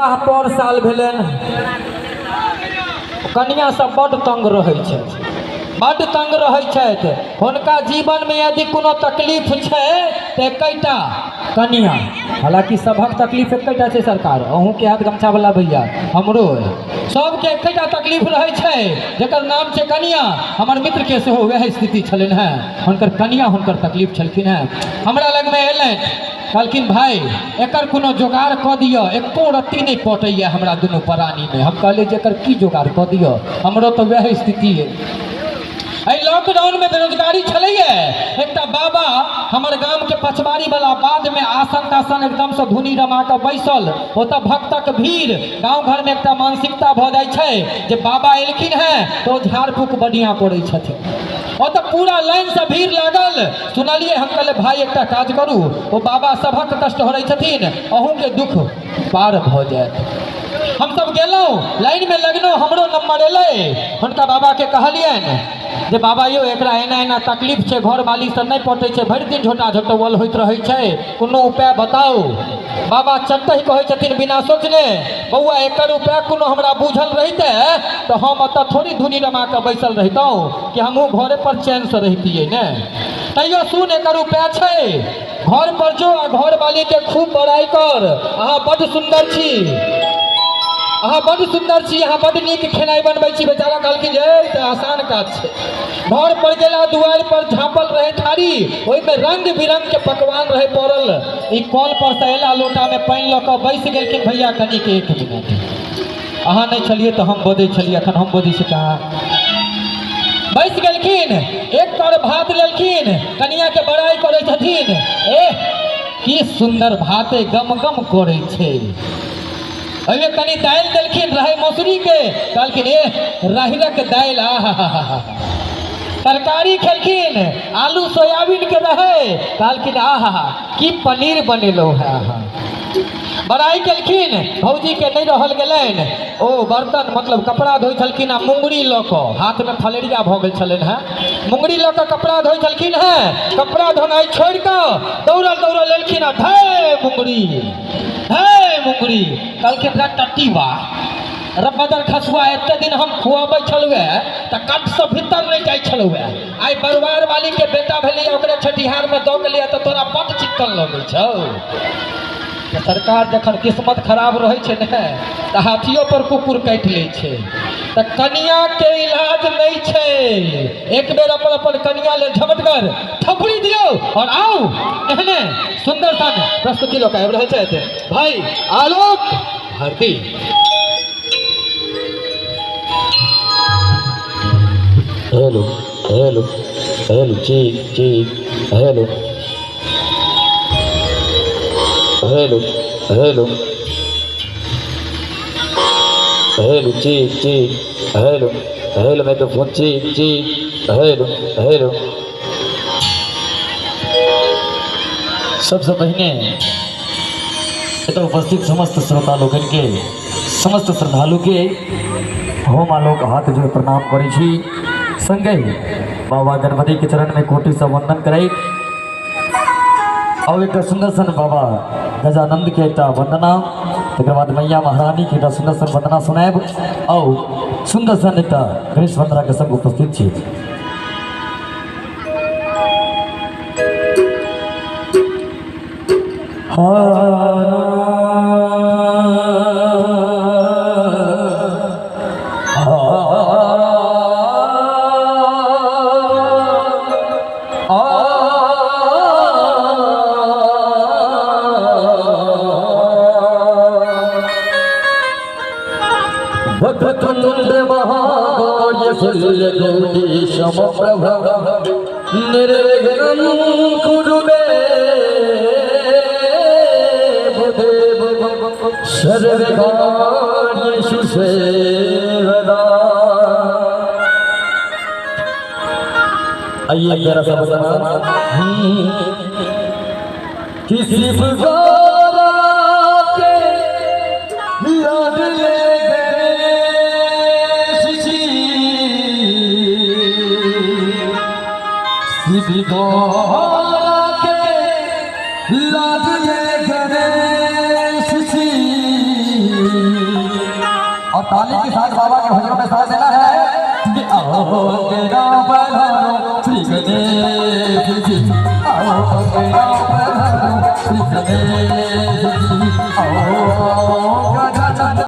विवाह पर साल भेलन कन्या सब बड़ तंग रहै छै, बड़ तंग रहै छथि। हुनका जीवन में यदि कोनो तकलीफ छै तो एकटा कन्या, हालांकि सबक तकलीफ एकटा छै सरकार, अहूँ के हाथ गमछा वाला भैया हमरो सबके एकटा तकलीफ रहे छै जकर नाम छै कन्या। हमर मित्र के सेहो वह स्थिति छलन है, हुनकर कन्या हुनकर तकलीफ छलखिन है। हमरा लग में एलन कहलखिन भाई एकर कोनो जोगाड़ क दियो, एको रत्ती नहीं पटैया हमरा दुनू प्राणी में। हम कहले जेकर की जोगाड़ क दियो, हमरो तो वह स्थिति है। लॉकडाउन में बेरोजगारी छलैया, एक बाबा हमारे गांव के पछवाड़ी वाला बाद में आसन तासन एकदम से धुनी रमा के बैसल, ओत भक्तक भीड़, गांव घर में एक मानसिकता भ जाय छै जे बाबा एलखिन है तो झाड़ फूक बढ़िया पड़े छथिन, ओत पूरा लाइन से भीड़ लागल। सुनलिए, हम कहले भाई एक काज करू, वो बाबा सबक कष्ट हो रही छथिन, अहूँ के दुख पार भ जायत। हम सब गेलौं, लाइन में लगनौ, हमरो नंबर एलै। हुनका बाबा के कहलियन जे बाबा यौ एकरा एना एना तकलीफ छै, घर वाली से नहीं पटे छै, भरि दिन झोटा झोटवल होइत रहे छै, कोनो उपाय बताओ। बाबा चट्टही कहै छथिन बिना सोचने, बौआ एकर उपाय कोनो हमरा बुझल रहिते तो हम अत थोड़ी धुनी रमा के बैसल रहितौं कि हमहूँ घरे पर चैन से रहितियै ने। तैयो सुन एकर उपाय छै, घर पर जो आ घर वाली के खूब बड़ाई कर, अहाँ बड़ सुंदर छी, अहाँ बड़ सुंदर छी, अहाँ बड़ नीक खेनाई बनबै छी। बेचारा कहलखिन जे आसान काज छै। घर पर गेला, दुआर पर झाँपल रहे थारी, ओहि में रंग बिरंग के पकवान रहे पड़ल। ई कल पर से एला, लोटा में पानी ल के बैस गेलखिन, भैया कनी के एक मिनट, अहाँ नहीं छलिए तो हम बोधे छलिए, अखन हम बोधी से कहा बैस गेलखिन, एक कर भात लेलखिन, कनिया के बड़ाई करे छथिन, की सुंदर भाते गम गम करे छै। अरे कनी दाल देलखिन रहे मसूरी के, कहलखिन राहिरक दाल, आहा तरकारी खेलखिन, आलू सोयाबीन के रहे, कहलखिन आहा की पनीर बनेलो है। बड़ाई केलखिन, भौजी के नहीं रहल गेलन, ओ बर्तन मतलब कपड़ा धोई छलखिन, आ मुंगरी ल के, हाथ में फलेरिया भ गेल छलन है, मुंगरी ल के कपड़ा धोई छलखिन है। कपड़ा धोनाई छोड़ के दौड़ल दौड़ल लेलखिन, हे मुंगरी, हे मुंगरी, कहलखिन टट्टी बा रबदर खसुआ, एते दिन हम खुआबै छलुए त कट से भीतर नहीं जाय छलुए, आई परिवार वाली के बेटा भेलै, ओकरे छठिहार में दो गेलिए तो तोरा बड़ चिक्कन लगे छौ। सरकार जखन किस्मत खराब रहे छै ने तो हाथियों पर कुकुर काट ले छै, तो कन्या के इलाज नहीं छै। एक बेर अपन अपन कन्या ले झमटगर थपड़ी दियो और आओ, एहने सुंदर सन प्रस्तुति लोग आबि रहल छै। भाई आलोक भारती, हेलो हेलो हेलो जी जी, हेलो हेलो हेलो हेलो जी जी, हेलो हेलो माइक्रोफोन जी जी, हेलो हेलो। सबसे पहले तो उपस्थित समस्त श्रोता लोगन के, समस्त श्रद्धालु के हम आलोक हाथ जो प्रणाम करै छी, संगे बाबा गणपति के चरण में कोटि से वंदन करे, और एक सुंदर सन बाबा गजानंद के एक वंदना, तक बाद मैया महारानी के सुंदर सन वंदना सुनाब, और सुंदर सन एक गणेश वंदना के संग उपस्थित छी। वक्रतुंड महाकाय सूर्यकोटि समप्रभ निर्विघ्नं कुरु मे देव सर्वकार्येषु सर्वदा। आइए जरा सा बताना, किसी पुकारा के याद ले के लाद ले गणेश जी, और ताली के साथ बाबा के भजनों में साथ देना है कि आओ तेरा पधारो श्री गणेश जी, आओ तेरा पधारो श्री गणेश जी, आओ